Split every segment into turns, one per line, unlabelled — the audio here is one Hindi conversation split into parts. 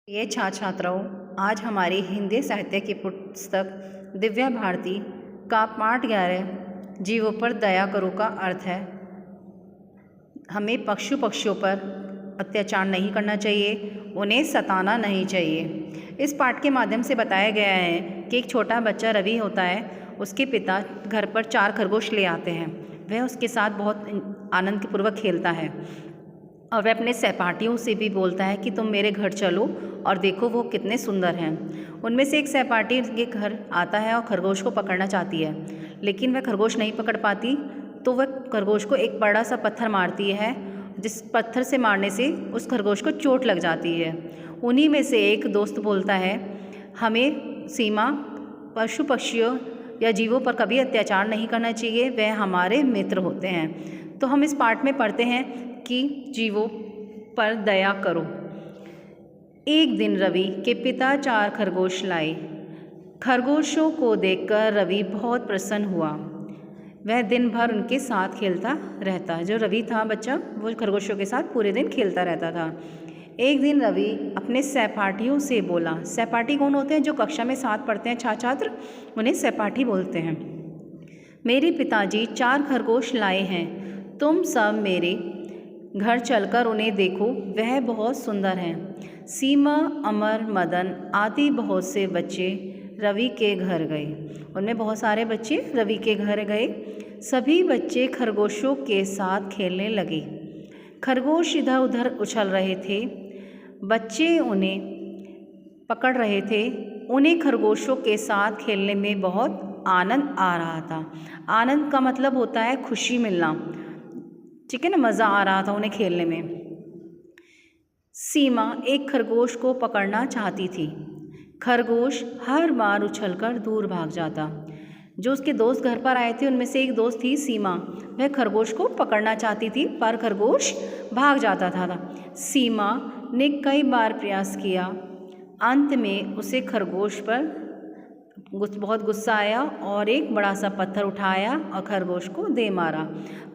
ये छात्राओं, आज हमारी हिंदी साहित्य की पुस्तक दिव्या भारती का पाठ 11 जीवों पर दया करो का अर्थ है हमें पक्षियों पर अत्याचार नहीं करना चाहिए, उन्हें सताना नहीं चाहिए। इस पाठ के माध्यम से बताया गया है कि एक छोटा बच्चा रवि होता है। उसके पिता घर पर 4 खरगोश ले आते हैं। वह उसके साथ बहुत आनंदपूर्वक खेलता है और वह अपने सहपाठियों से भी बोलता है कि तुम मेरे घर चलो और देखो वो कितने सुंदर हैं। उनमें से एक सहपाठी के घर आता है और खरगोश को पकड़ना चाहती है, लेकिन वह खरगोश नहीं पकड़ पाती। तो वह खरगोश को एक बड़ा सा पत्थर मारती है, जिस पत्थर से मारने से उस खरगोश को चोट लग जाती है। उन्हीं में से एक दोस्त बोलता है, हमें सीमा पशु पक्षियों या जीवों पर कभी अत्याचार नहीं करना चाहिए, वह हमारे मित्र होते हैं। तो हम इस पाठ में पढ़ते हैं कि जीवों पर दया करो। एक दिन रवि के पिता 4 खरगोश लाए। खरगोशों को देखकर रवि बहुत प्रसन्न हुआ। वह दिन भर उनके साथ खेलता रहता। जो रवि था बच्चा, वो खरगोशों के साथ पूरे दिन खेलता रहता था। एक दिन रवि अपने सहपाठियों से बोला। सहपाठी कौन होते हैं? जो कक्षा में साथ पढ़ते हैं छात्र, उन्हें सहपाठी बोलते हैं। मेरे पिताजी 4 खरगोश लाए हैं, तुम सब मेरे घर चलकर उन्हें देखो, वह बहुत सुंदर हैं। सीमा, अमर, मदन आदि बहुत से बच्चे रवि के घर गए। उनमें बहुत सारे बच्चे रवि के घर गए। सभी बच्चे खरगोशों के साथ खेलने लगे। खरगोश इधर उधर उछल रहे थे। बच्चे उन्हें पकड़ रहे थे। उन्हें खरगोशों के साथ खेलने में बहुत आनंद आ रहा था। आनंद का मतलब होता है खुशी मिलना, ठीक है ना। मज़ा आ रहा था उन्हें खेलने में। सीमा एक खरगोश को पकड़ना चाहती थी। खरगोश हर बार उछलकर दूर भाग जाता। जो उसके दोस्त घर पर आए थे, उनमें से एक दोस्त थी सीमा। वह खरगोश को पकड़ना चाहती थी, पर खरगोश भाग जाता था। सीमा ने कई बार प्रयास किया। अंत में उसे खरगोश पर बहुत गुस्सा आया और एक बड़ा सा पत्थर उठाया और खरगोश को दे मारा।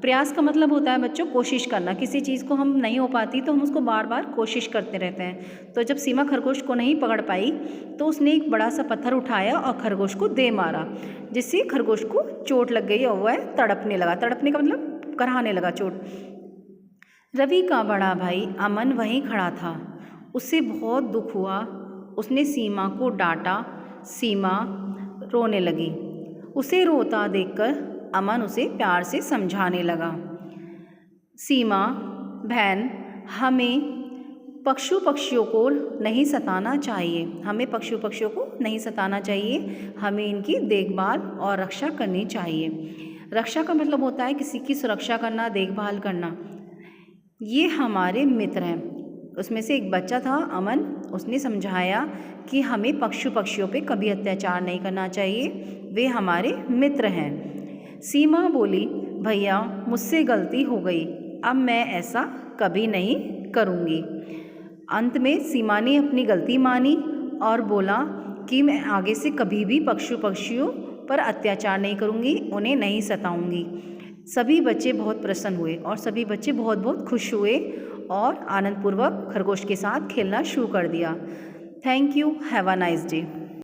प्रयास का मतलब होता है बच्चों कोशिश करना। किसी चीज़ को हम नहीं हो पाती तो हम उसको बार बार कोशिश करते रहते हैं। तो जब सीमा खरगोश को नहीं पकड़ पाई तो उसने एक बड़ा सा पत्थर उठाया और खरगोश को दे मारा, जिससे खरगोश को चोट लग गई और वह तड़पने लगा। तड़पने का मतलब कराहने लगा चोट। रवि का बड़ा भाई अमन वहीं खड़ा था। उसे बहुत दुख हुआ। उसने सीमा को डांटा। सीमा रोने लगी। उसे रोता देखकर अमन उसे प्यार से समझाने लगा। सीमा बहन, हमें पक्षियों को नहीं सताना चाहिए। हमें पक्षियों को नहीं सताना चाहिए। हमें इनकी देखभाल और रक्षा करनी चाहिए। रक्षा का मतलब होता है किसी की सुरक्षा करना, देखभाल करना। ये हमारे मित्र हैं। उसमें से एक बच्चा था अमन, उसने समझाया कि हमें पक्षियों पे कभी अत्याचार नहीं करना चाहिए, वे हमारे मित्र हैं। सीमा बोली, भैया मुझसे गलती हो गई, अब मैं ऐसा कभी नहीं करूँगी। अंत में सीमा ने अपनी गलती मानी और बोला कि मैं आगे से कभी भी पक्षियों पर अत्याचार नहीं करूँगी, उन्हें नहीं सताऊँगी। सभी बच्चे बहुत प्रसन्न हुए और सभी बच्चे बहुत खुश हुए और आनंदपूर्वक खरगोश के साथ खेलना शुरू कर दिया। Thank you. Have a nice day.